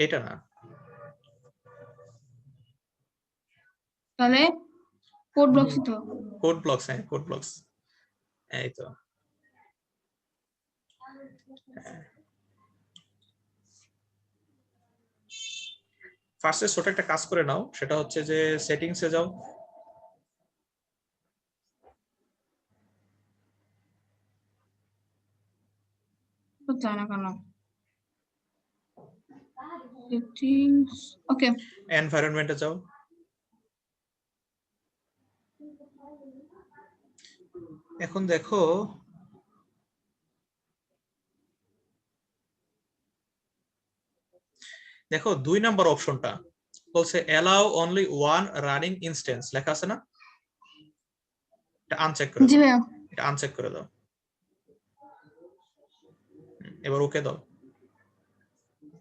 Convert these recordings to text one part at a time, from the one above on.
এটা না, তাহলে কোড ব্লকস তো কোড ব্লকস। হ্যাঁ কোড ব্লকস, এই তো। ফার্স্টে ছোট একটা কাজ করে নাও, সেটা হচ্ছে যে সেটিংসে যাও। চায় না কেন? সেটিংস, ওকে। এনভায়রনমেন্টে যাও। এখন দেখো দেখো 2 নাম্বার অপশনটা বলছে allow only one running instance, লেখা আছে না? এটা আনচেক করে জি দাও, ভাইয়া। এটা আনচেক করে দাও। এবার ওকে দাও,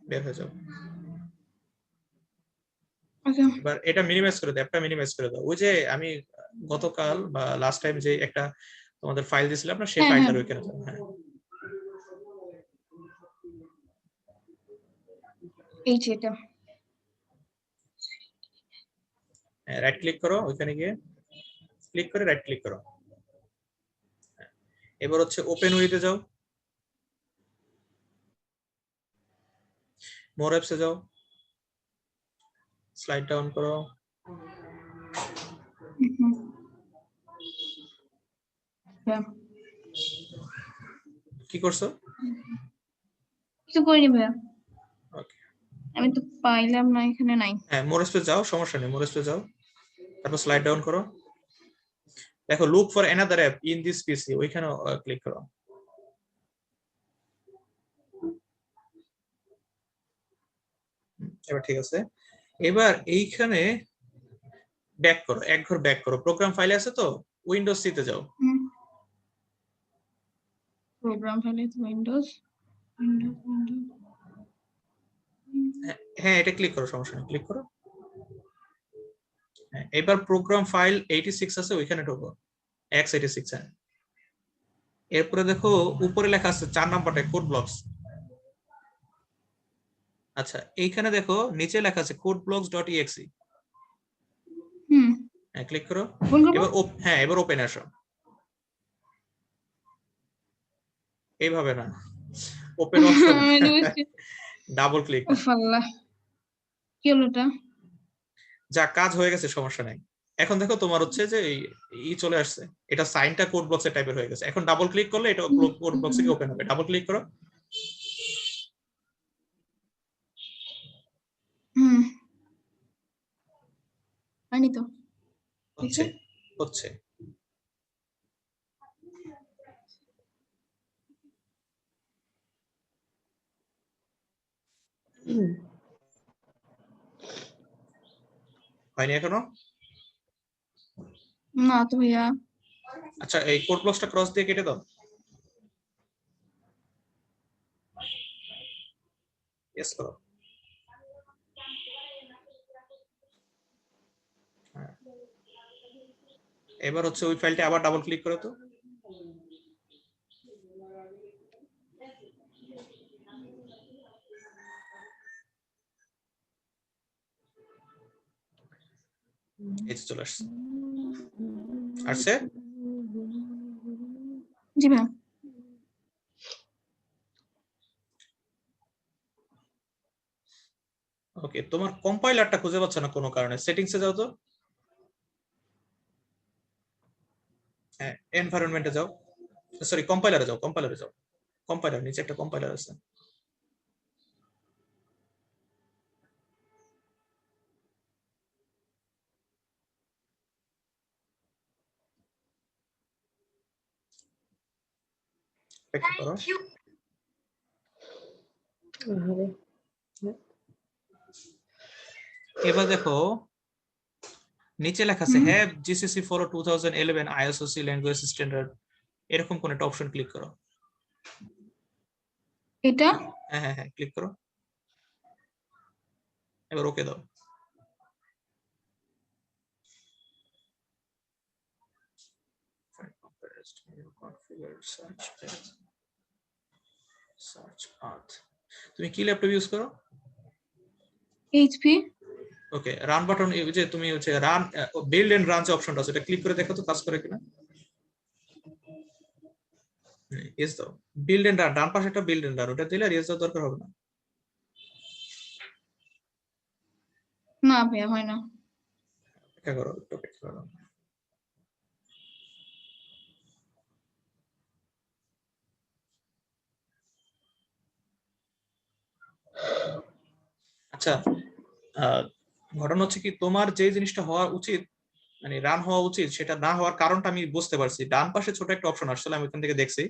বের হয়ে যাও। ওকে। এবার এটা মিনিমাইজ করে দাও, অ্যাপটা মিনিমাইজ করে দাও। ওই যে আমি গতকাল বা লাস্ট টাইম যে একটা তোমাদের ফাইল দিয়েছিলাম না, সেই হ্যাঁ হ্যাঁ, ফাইলটার ওইখানে যাও। হ্যাঁ এই যে এটা। রাইট ক্লিক করো, ওইখানে গিয়ে ক্লিক করে রাইট ক্লিক করো। এবার হচ্ছে ওপেন উইথে যাও, মোর অ্যাপসে যাও, স্লাইড ডাউন করো। হ্যাঁ, কি করছো? কিছু করিনি ভাইয়া, ওকে, আমি তো পাইলাম না, এখানে নাই। হ্যাঁ মোর অ্যাপসে যাও, সমস্যা নেই, মোর অ্যাপসে যাও, তারপর স্লাইড ডাউন করো। দেখো look for another app in this পিসি, ওইখানে ক্লিক করো। এবার ঠিক আছে। এবার এইখানে ব্যাক করো, এক ঘর ব্যাক করো, প্রোগ্রাম ফাইলে আছে তো, উইন্ডোজ সি তে যাও। প্রোগ্রাম ফাইলে উইন্ডোজ, উইন্ডোজ উইন্ডোজ। হ্যাঁ এটা ক্লিক করো, সমস্যা নেই, ক্লিক করো। হ্যাঁ, এবার প্রোগ্রাম ফাইল 86 আছে, ওইখানে ঢোকো, x86। হ্যাঁ এরপরে দেখো উপরে লেখা আছে 4 নাম্বারটা কোড ব্লকস। আচ্ছা এইখানে দেখো নিচে লেখা আছে কোড ব্লকস ডট ইএক্সি। হ্যাঁ ক্লিক করো। এবার হ্যাঁ এবার ওপেন আসো, এইভাবে না, ওপেন অপশন ডাবল ক্লিক। কি হলো এটা? যা কাজ হয়ে গেছে, সমস্যা নাই। এখন দেখো তোমার হচ্ছে যে ই চলে আসছে, এটা সাইনটা কোড বক্সের টাইপের হয়ে গেছে। এখন ডাবল ক্লিক করলে এটা কোড বক্স থেকে ওপেন হবে, ডাবল ক্লিক করো। হয়নি তো, হচ্ছে হচ্ছে। হয়নি এখনো? না তো ভাইয়া। আচ্ছা এই কোড ব্লকসটা ক্রস দিয়ে কেটে দাও। ইয়েস করো। হ্যাঁ। এবার হচ্ছে ওই ফাইলটা আবার ডাবল ক্লিক করো তো। এই যে চলে আসছে, আসছে। জি ভাইয়া। ওকে, তোমার কম্পাইলারটা খুঁজে পাচ্ছ না কোনো কারণে, সেটিংসে যাও তো। হ্যাঁ এনভায়রনমেন্টে যাও, সরি কম্পাইলারে যাও, কম্পাইলারে যাও। কম্পাইলার নিচে একটা কম্পাইলার আছে। অপেক্ষা করো। এবার দেখো নিচে লেখা আছে have GCC follow 2011 ISO C language standard, এরকম কোন একটা অপশন ক্লিক করো। এটা হ্যাঁ হ্যাঁ হ্যাঁ ক্লিক করো, এবার ওকে দাও। সার্চ পাথ, তুমি কি ল্যাপটপ ইউজ করো? এইচপি ওকে, রান বাটন, এই যে তুমি হচ্ছে রান বিল্ড এন্ড রান যে অপশনটা আছে এটা ক্লিক করে দেখো তো কাজ করে কিনা। ইয়েস দাও, বিল্ড এন্ড রান, ডান পাশে একটা বিল্ড এন্ড রান, ওটা দিলে আর ইয়েস দেওয়ার দরকার হবে না। না ভাইয়া হয় না। অপেক্ষা করো, একটু অপেক্ষা করো। আচ্ছা, ঘটনা হচ্ছে কি, তোমার যে জিনিসটা হওয়া উচিত, মানে রান হওয়া উচিত, সেটা না হওয়ার কারণটা আমি বুঝতে পারছি। ডান পাশে ছোট একটা অপশন আসলে আমি ওখান থেকে দেখছি।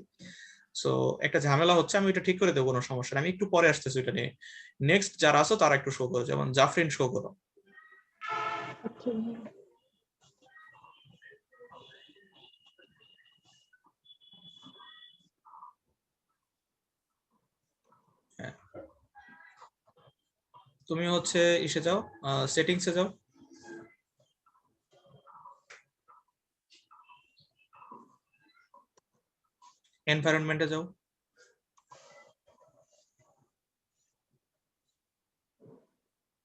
সো একটা ঝামেলা হচ্ছে, আমি এটা ঠিক করে দেবো, কোনো সমস্যা নেই, আমি একটু পরে আসতেছি এটা নিয়ে। নেক্সট যারা আছো তারা একটু শো করো, যেমন জাফরিন শো করো। আচ্ছা হ্যাঁ, তুমি হচ্ছে ইসে যাও, সেটিংসে যাও, এনভায়রনমেন্টে যাও,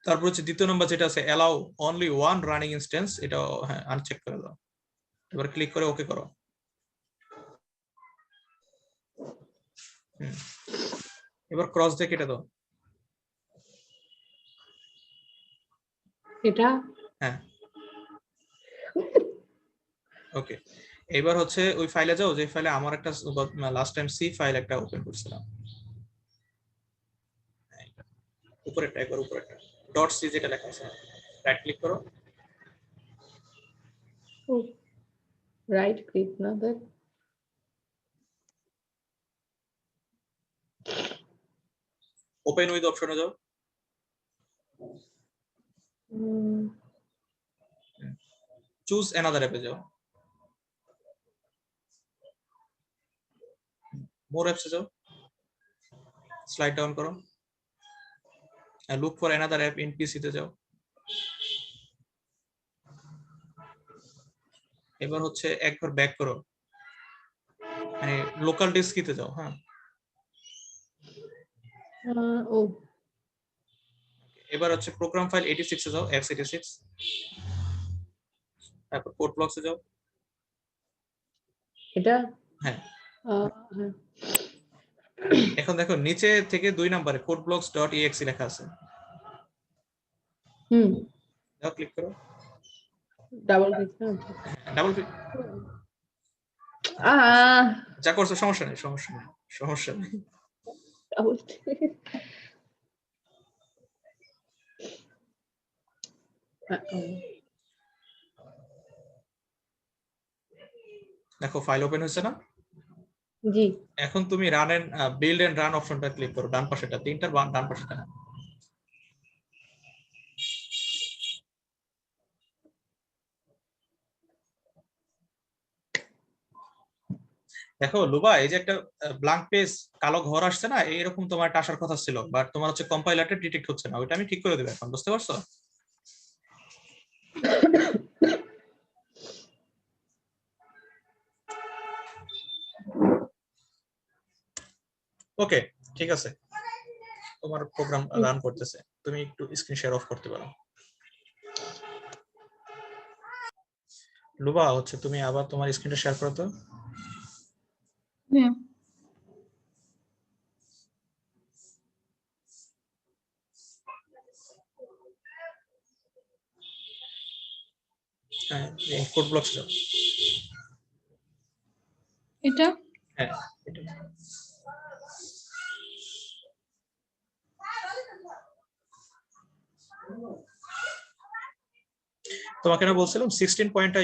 তারপর হচ্ছে দ্বিতীয় নম্বর যেটা আছে allow only one running instance, এটা হ্যাঁ আনচেক করে দাও। এবার ক্লিক করে ওকে করো। এবার ক্রস দিয়ে কেটে দাও। এটা হ্যাঁ, ওকে। এবার হচ্ছে ওই ফাইলে যাও যে ফাইলে আমার একটা লাস্ট টাইম সি ফাইল একটা ওপেন করছিলাম, উপরেরটা, একবার উপরেরটা ডট সি যেটা লেখা আছে, রাইট ক্লিক করো। রাইট ক্লিক না দেখ ওপেন উইথ অপশনে যাও, চুজ অ্যানাদার অ্যাপে যাও, মোর অ্যাপসে যাও, স্লাইড ডাউন করো, look for another app in PC তে যাও। এবার হচ্ছে একবার ব্যাক করো, মানে লোকাল ডিস্কিতে যাও। হ্যাঁ, ও এবার হচ্ছে প্রোগ্রাম ফাইল 86 এ যাও, x86, তারপর কোড ব্লকসে যাও। এটা হ্যাঁ, হ্যাঁ এখন দেখো নিচে থেকে 2 নম্বরে কোড ব্লকস ডট exe লেখা আছে, হুম দাও ক্লিক করো, ডাবল ক্লিক না ডাবল ক্লিক, যা করছো সমস্যা নেই, সমস্যা নেই, সমস্যা নেই। ডাবল ক্লিক দেখো ফাইল ওপেন হয়েছে না? জি এখন তুমি run and build and run অপশনটা ক্লিক করো, ডান পাশেটা, তিনটার ডান পাশেটা। দেখো লুবা, এই যে একটা ব্ল্যাঙ্ক পেজ, কালো ঘর আসছে না, এরকম তোমার একটা আসার কথা ছিল, বাট তোমার হচ্ছে কম্পাইলারটা ডিটেক্ট হচ্ছে না, ওইটা আমি ঠিক করে দেবো এখন, বুঝতে পারছো? ওকে, ঠিক আছে, তোমার প্রোগ্রাম রান করতেছে, তুমি একটু স্ক্রিন শেয়ার অফ করতে পারো। লুবা হচ্ছে তুমি আবার তোমার স্ক্রিনটা শেয়ার করো তো। হ্যাঁ হ্যাঁ, কোড ব্লকস যাও। এটা হ্যাঁ, এটা। তোমাকে না বলছিলাম 16 পয়েন্টটা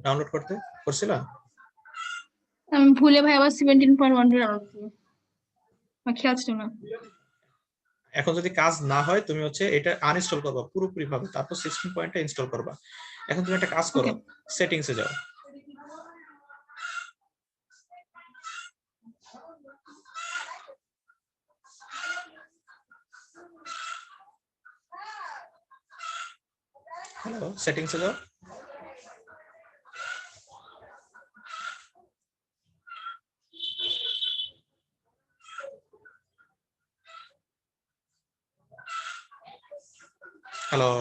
ডাউনলোড করতে, করছিলা? আমি ভুলে ভাই আবার 17.1 ডাউনলোড করব, আমার খেয়াল ছিল না। এখন যদি কাজ না হয় তুমি হচ্ছে এটা আনইনস্টল করবা পুরোপুরি ভাবে, তারপর 16 পয়েন্টটা ইনস্টল করবা। এখন তুমি একটা কাজ করো, ওকে সেটিংসে যাও, হ্যালো, সেটিংসে যাও, হ্যালো